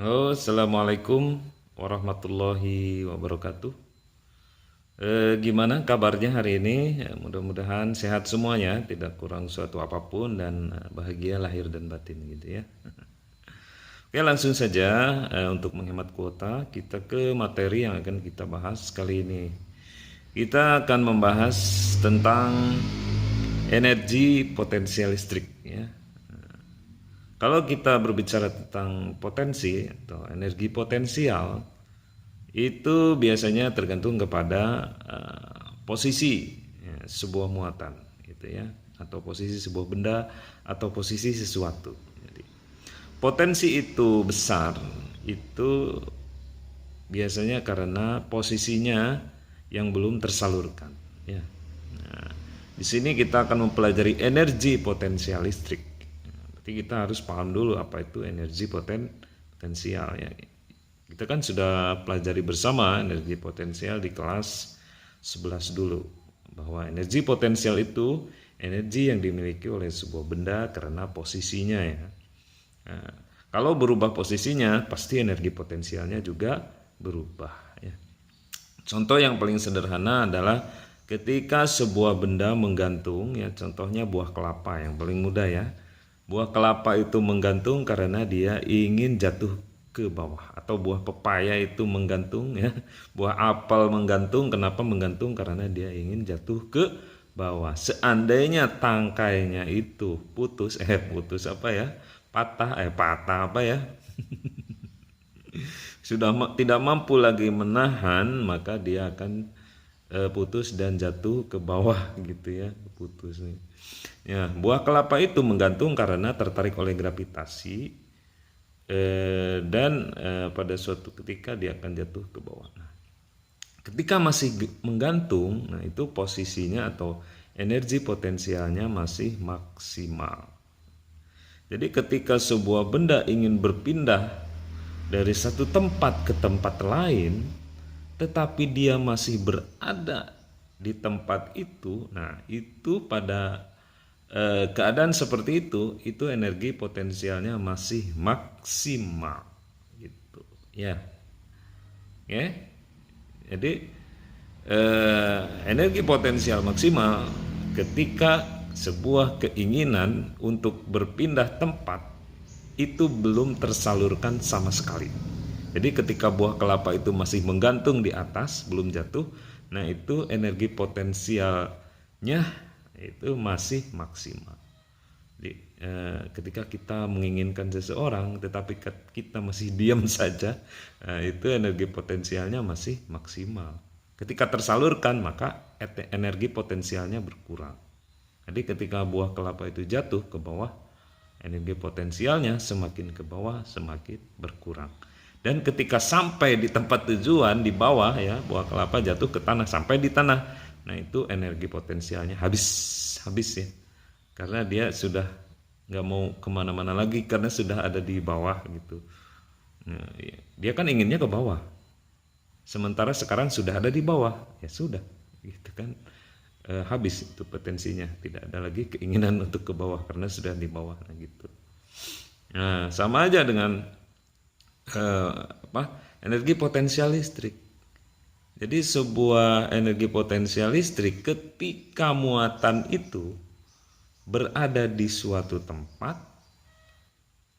Halo, Assalamualaikum warahmatullahi wabarakatuh. Gimana kabarnya hari ini? Mudah-mudahan sehat semuanya, tidak kurang suatu apapun dan bahagia lahir dan batin gitu ya. Oke, langsung saja untuk menghemat kuota, kita ke materi yang akan kita bahas kali ini. Kita akan membahas tentang energi potensial listrik ya. Kalau kita berbicara tentang potensi atau energi potensial, itu biasanya tergantung kepada posisi ya, sebuah muatan gitu ya, atau posisi sebuah benda atau posisi sesuatu. Jadi, potensi itu besar itu biasanya karena posisinya yang belum tersalurkan ya. Nah, di sini kita akan mempelajari energi potensial listrik. Berarti kita harus paham dulu apa itu energi potensial ya. Kita kan sudah pelajari bersama energi potensial di kelas 11 dulu, bahwa energi potensial itu energi yang dimiliki oleh sebuah benda karena posisinya ya. Nah, kalau berubah posisinya, pasti energi potensialnya juga berubah ya. Contoh yang paling sederhana adalah ketika sebuah benda menggantung ya, contohnya buah kelapa yang paling mudah ya. Buah kelapa itu menggantung karena dia ingin jatuh ke bawah, atau buah pepaya itu menggantung ya. Buah apel menggantung, kenapa menggantung? Karena dia ingin jatuh ke bawah. Seandainya tangkainya itu putus apa ya? Patah apa ya? Sudah tidak mampu lagi menahan, maka dia akan putus dan jatuh ke bawah gitu ya, putus nih. Ya, buah kelapa itu menggantung karena tertarik oleh gravitasi dan pada suatu ketika dia akan jatuh ke bawah. Nah, ketika masih menggantung, nah itu posisinya atau energi potensialnya masih maksimal. Jadi ketika sebuah benda ingin berpindah dari satu tempat ke tempat lain, tetapi dia masih berada di tempat itu, nah itu pada keadaan seperti itu energi potensialnya masih maksimal gitu ya. Oke, jadi energi potensial maksimal ketika sebuah keinginan untuk berpindah tempat itu belum tersalurkan sama sekali. Jadi ketika buah kelapa itu masih menggantung di atas, belum jatuh, nah itu energi potensialnya itu masih maksimal. Jadi, ketika kita menginginkan seseorang tetapi kita masih diam saja, itu energi potensialnya masih maksimal. Ketika tersalurkan maka energi potensialnya berkurang. Jadi ketika buah kelapa itu jatuh ke bawah, energi potensialnya semakin ke bawah semakin berkurang. Dan ketika sampai di tempat tujuan di bawah ya, buah kelapa jatuh ke tanah sampai di tanah, nah itu energi potensialnya habis ya, karena dia sudah nggak mau kemana-mana lagi karena sudah ada di bawah gitu. Nah, dia kan inginnya ke bawah, sementara sekarang sudah ada di bawah, ya sudah gitu kan. Habis itu potensinya, tidak ada lagi keinginan untuk ke bawah karena sudah di bawah, nah gitu. Nah, sama aja dengan energi potensial listrik. Jadi sebuah energi potensial listrik ketika muatan itu berada di suatu tempat,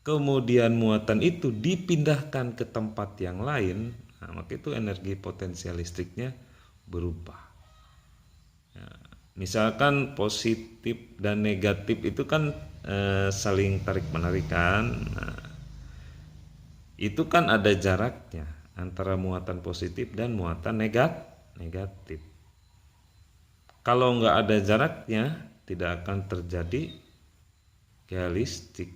kemudian muatan itu dipindahkan ke tempat yang lain, nah, maka itu energi potensial listriknya berubah. Ya, misalkan positif dan negatif itu kan saling tarik menarikan. Nah, itu kan ada jaraknya antara muatan positif dan muatan negatif. Kalau nggak ada jaraknya, tidak akan terjadi gaya listrik.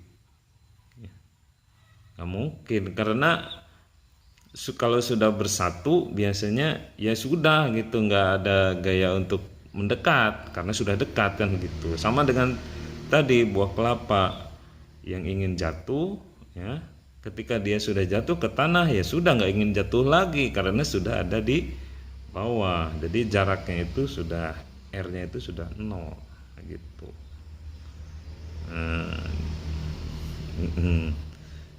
Nggak mungkin, karena kalau sudah bersatu biasanya ya sudah gitu, nggak ada gaya untuk mendekat karena sudah dekat kan gitu. Sama dengan tadi buah kelapa yang ingin jatuh ya, ketika dia sudah jatuh ke tanah ya sudah nggak ingin jatuh lagi karena sudah ada di bawah. Jadi jaraknya itu sudah, R-nya itu sudah 0 gitu. Nah,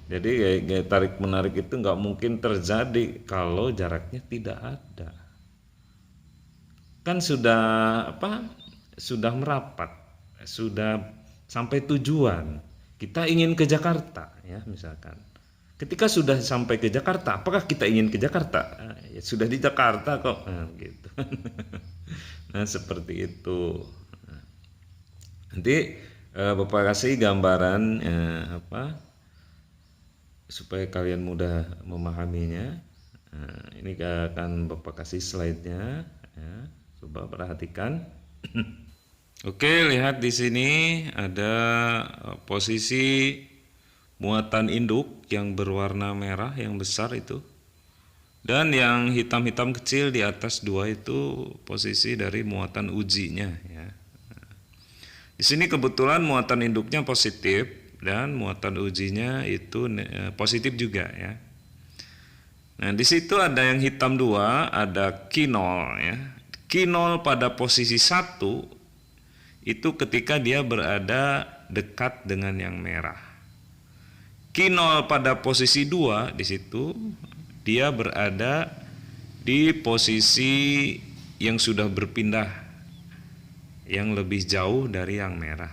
Jadi gaya tarik menarik itu nggak mungkin terjadi kalau jaraknya tidak ada. Kan sudah sudah merapat, sudah sampai tujuan. Kita ingin ke Jakarta ya misalkan. Ketika sudah sampai ke Jakarta, apakah kita ingin ke Jakarta? Ya sudah di Jakarta kok, gitu. Nah seperti itu. Nanti Bapak kasih gambaran supaya kalian mudah memahaminya. Nah, ini akan Bapak kasih slide-nya ya. Coba perhatikan. Oke, lihat di sini ada posisi muatan induk yang berwarna merah yang besar itu. Dan yang hitam-hitam kecil di atas dua itu posisi dari muatan ujinya ya. Di sini kebetulan muatan induknya positif dan muatan ujinya itu positif juga ya. Nah, di situ ada yang hitam dua, ada Q0 ya. Q0 pada posisi 1 itu ketika dia berada dekat dengan yang merah. Q0 pada posisi 2 di situ dia berada di posisi yang sudah berpindah yang lebih jauh dari yang merah.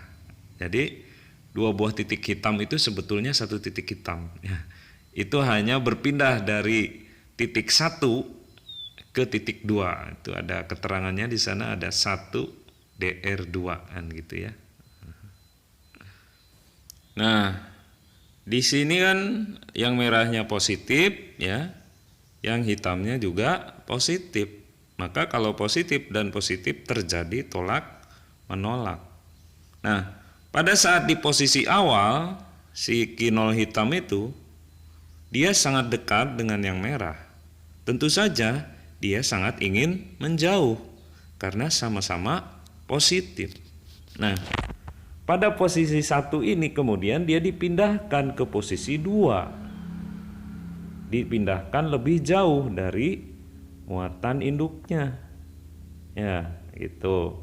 Jadi dua buah titik hitam itu sebetulnya satu titik hitam ya. Itu hanya berpindah dari titik 1 ke titik 2. Itu ada keterangannya di sana, ada 1 DR2 kan gitu ya. Nah, di sini kan yang merahnya positif ya, yang hitamnya juga positif. Maka kalau positif dan positif terjadi tolak menolak. Nah, pada saat di posisi awal si Q0 hitam itu dia sangat dekat dengan yang merah. Tentu saja dia sangat ingin menjauh karena sama-sama positif. Nah, pada posisi 1 ini kemudian dia dipindahkan ke posisi 2. Dipindahkan lebih jauh dari muatan induknya. Ya, gitu.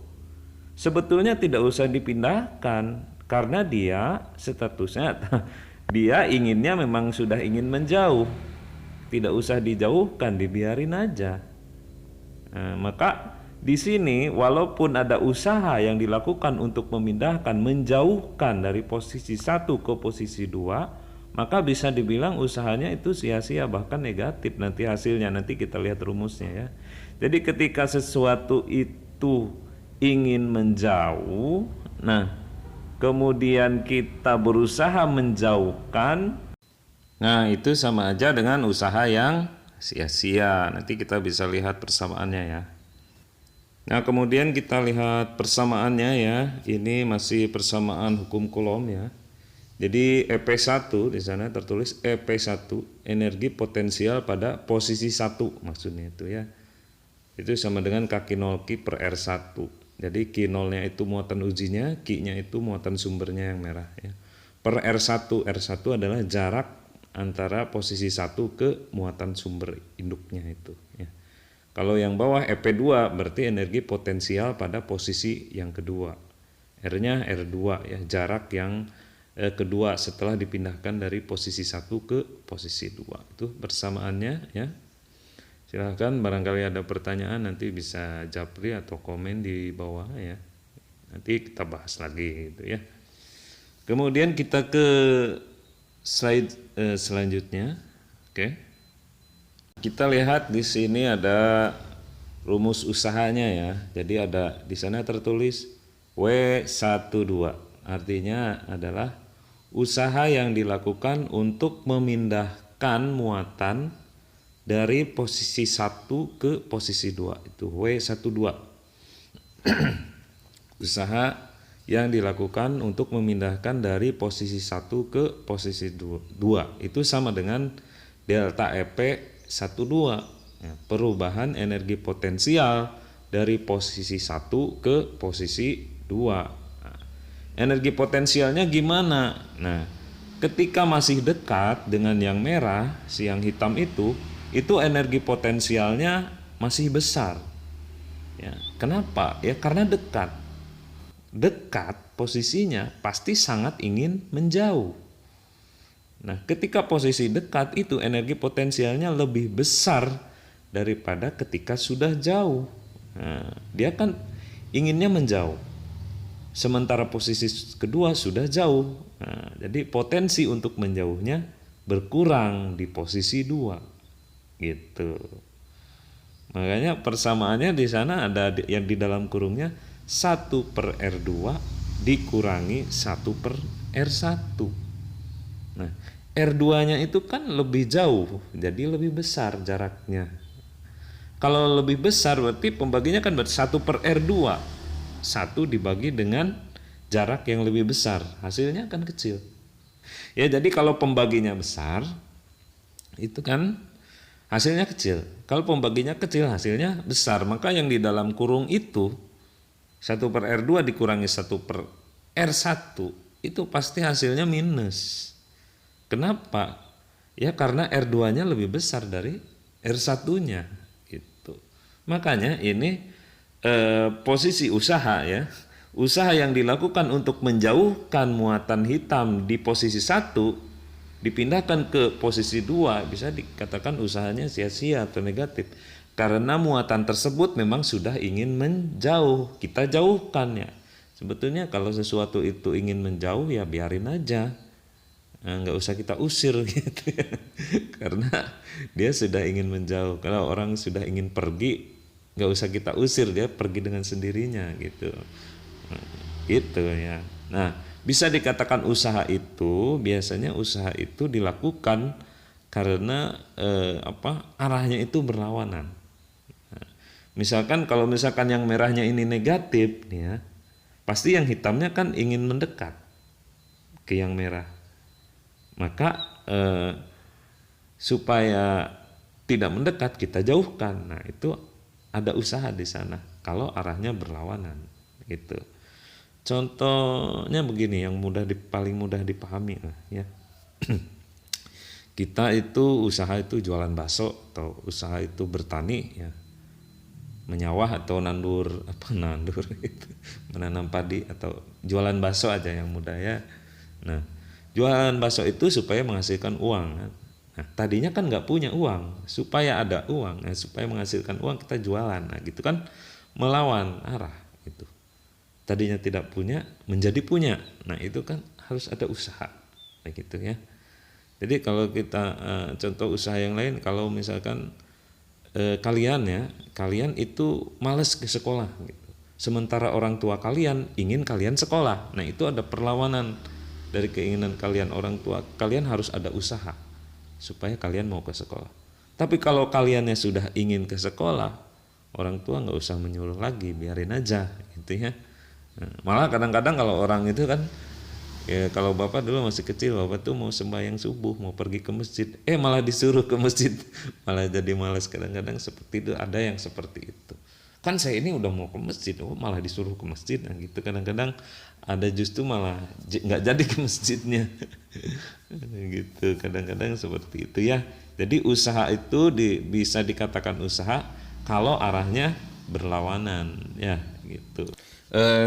Sebetulnya tidak usah dipindahkan karena dia statusnya dia inginnya memang sudah ingin menjauh. Tidak usah dijauhkan, dibiarin aja. Nah, maka di sini walaupun ada usaha yang dilakukan untuk memindahkan, menjauhkan dari posisi 1 ke posisi 2, maka bisa dibilang usahanya itu sia-sia, bahkan negatif nanti hasilnya. Nanti kita lihat rumusnya ya. Jadi ketika sesuatu itu ingin menjauh, nah kemudian kita berusaha menjauhkan, nah itu sama aja dengan usaha yang sia-sia. Nanti kita bisa lihat persamaannya ya. Nah kemudian kita lihat persamaannya ya. Ini masih persamaan hukum Coulomb ya. Jadi EP1 di sana tertulis EP1 energi potensial pada posisi 1 maksudnya itu ya. Itu sama dengan K0 Q per R1. Jadi Q0 nya itu muatan ujinya, Q nya itu muatan sumbernya yang merah ya. Per R1, R1 adalah jarak antara posisi 1 ke muatan sumber induknya itu ya. Kalau yang bawah EP2 berarti energi potensial pada posisi yang kedua. R-nya R2 ya, jarak yang kedua setelah dipindahkan dari posisi 1 ke posisi 2. Itu persamaannya ya. Silahkan barangkali ada pertanyaan nanti bisa japri atau komen di bawah ya. Nanti kita bahas lagi gitu ya. Kemudian kita ke slide selanjutnya. Oke. Kita lihat di sini ada rumus usahanya ya. Jadi ada di sana tertulis W12. Artinya adalah usaha yang dilakukan untuk memindahkan muatan dari posisi 1 ke posisi 2. Itu W12. Usaha yang dilakukan untuk memindahkan dari posisi 1 ke posisi 2 itu sama dengan delta EP 12 ya, perubahan energi potensial dari posisi 1 ke posisi 2. Nah, energi potensialnya gimana? Nah, ketika masih dekat dengan yang merah, si yang hitam itu energi potensialnya masih besar ya. Kenapa? Ya karena dekat posisinya pasti sangat ingin menjauh. Nah, ketika posisi dekat itu energi potensialnya lebih besar daripada ketika sudah jauh. Nah, dia kan inginnya menjauh. Sementara posisi kedua sudah jauh. Nah, jadi potensi untuk menjauhnya berkurang di posisi 2. Gitu. Makanya persamaannya di sana ada yang di dalam kurungnya 1/R2 dikurangi 1/R1. Nah, R2-nya itu kan lebih jauh, jadi lebih besar jaraknya. Kalau lebih besar berarti pembaginya kan 1/R2. 1 dibagi dengan jarak yang lebih besar, hasilnya akan kecil. Ya, jadi kalau pembaginya besar, itu kan hasilnya kecil. Kalau pembaginya kecil, hasilnya besar. Maka yang di dalam kurung itu 1/R2 dikurangi 1/R1 itu pasti hasilnya minus. Kenapa? Ya karena R2-nya lebih besar dari R1-nya gitu. Makanya ini posisi usaha ya. Usaha yang dilakukan untuk menjauhkan muatan hitam di posisi 1 dipindahkan ke posisi 2 bisa dikatakan usahanya sia-sia atau negatif. Karena muatan tersebut memang sudah ingin menjauh, kita jauhkan ya. Sebetulnya kalau sesuatu itu ingin menjauh ya biarin aja. Nggak usah kita usir gitu ya. Karena dia sudah ingin menjauh. Kalau orang sudah ingin pergi, nggak usah kita usir, dia pergi dengan sendirinya gitu. Gitu ya. Nah, bisa dikatakan usaha itu biasanya usaha itu dilakukan karena arahnya itu berlawanan. Nah, misalkan kalau misalkan yang merahnya ini negatif ya, pasti yang hitamnya kan ingin mendekat ke yang merah. Maka supaya tidak mendekat kita jauhkan. Nah, itu ada usaha di sana kalau arahnya berlawanan gitu. Contohnya begini yang paling mudah dipahami lah ya. Kita itu usaha itu jualan bakso atau usaha itu bertani ya. Menyawah atau nandur itu menanam padi atau jualan bakso aja yang mudah ya. Nah, jualan bakso itu supaya menghasilkan uang. Nah, tadinya kan nggak punya uang, supaya ada uang, supaya menghasilkan uang kita jualan. Nah, gitu kan melawan arah itu. Tadinya tidak punya menjadi punya. Nah, itu kan harus ada usaha, begitu ya. Jadi kalau kita contoh usaha yang lain, kalau misalkan kalian itu malas ke sekolah, gitu. Sementara orang tua kalian ingin kalian sekolah. Nah, itu ada perlawanan. Dari keinginan kalian orang tua, kalian harus ada usaha supaya kalian mau ke sekolah. Tapi kalau kaliannya sudah ingin ke sekolah, orang tua nggak usah menyuruh lagi, biarin aja gitu ya. Nah, malah kadang-kadang kalau orang itu kan ya, kalau bapak dulu masih kecil, bapak tuh mau sembahyang subuh, mau pergi ke masjid, malah disuruh ke masjid, malah jadi malas. Kadang-kadang seperti itu, ada yang seperti itu. Kan saya ini udah mau ke masjid, malah disuruh ke masjid. Nah, gitu kadang-kadang ada justru malah nggak jadi ke masjidnya. Gitu kadang-kadang seperti itu ya. Jadi usaha itu bisa dikatakan usaha kalau arahnya berlawanan ya gitu.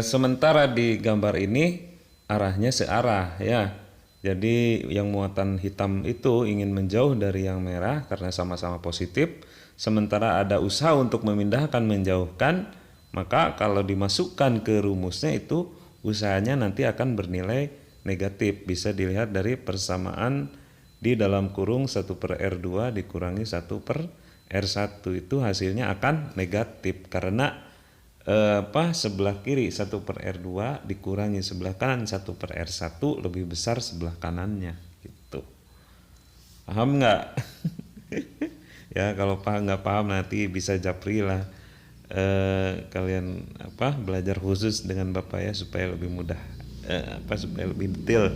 Sementara di gambar ini arahnya searah ya. Jadi yang muatan hitam itu ingin menjauh dari yang merah karena sama-sama positif. Sementara ada usaha untuk memindahkan, menjauhkan, maka kalau dimasukkan ke rumusnya itu usahanya nanti akan bernilai negatif. Bisa dilihat dari persamaan di dalam kurung 1/R2 dikurangi 1/R1 itu hasilnya akan negatif karena sebelah kiri 1/R2 dikurangi sebelah kanan 1/R1 lebih besar sebelah kanannya gitu. Paham nggak? Ya kalau nggak paham nanti bisa japri lah kalian belajar khusus dengan bapak ya supaya lebih mudah supaya lebih detail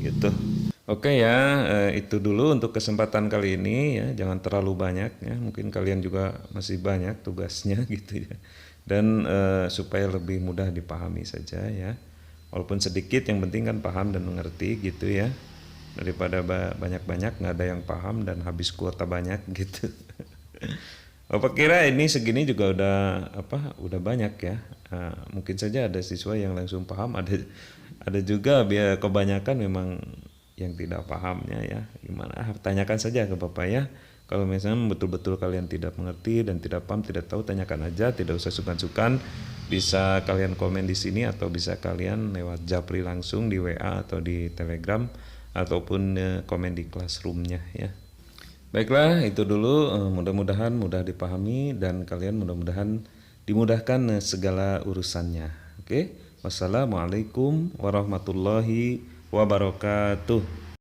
gitu. Oke ya, itu dulu untuk kesempatan kali ini ya, jangan terlalu banyak ya, mungkin kalian juga masih banyak tugasnya gitu ya, dan supaya lebih mudah dipahami saja ya, walaupun sedikit yang penting kan paham dan mengerti gitu ya, daripada banyak-banyak nggak ada yang paham dan habis kuota banyak gitu. Bapak kira ini segini juga udah banyak ya, mungkin saja ada siswa yang langsung paham, ada juga biar kebanyakan memang yang tidak pahamnya ya gimana, tanyakan saja ke Bapak ya. Kalau misalnya betul-betul kalian tidak mengerti dan tidak paham, tidak tahu, tanyakan aja, tidak usah sungkan-sungkan. Bisa kalian komen di sini atau bisa kalian lewat Japri langsung di WA atau di Telegram ataupun komen di classroomnya ya. Baiklah, itu dulu. Mudah-mudahan mudah dipahami dan kalian mudah-mudahan dimudahkan segala urusannya. Oke, wassalamualaikum warahmatullahi wabarakatuh.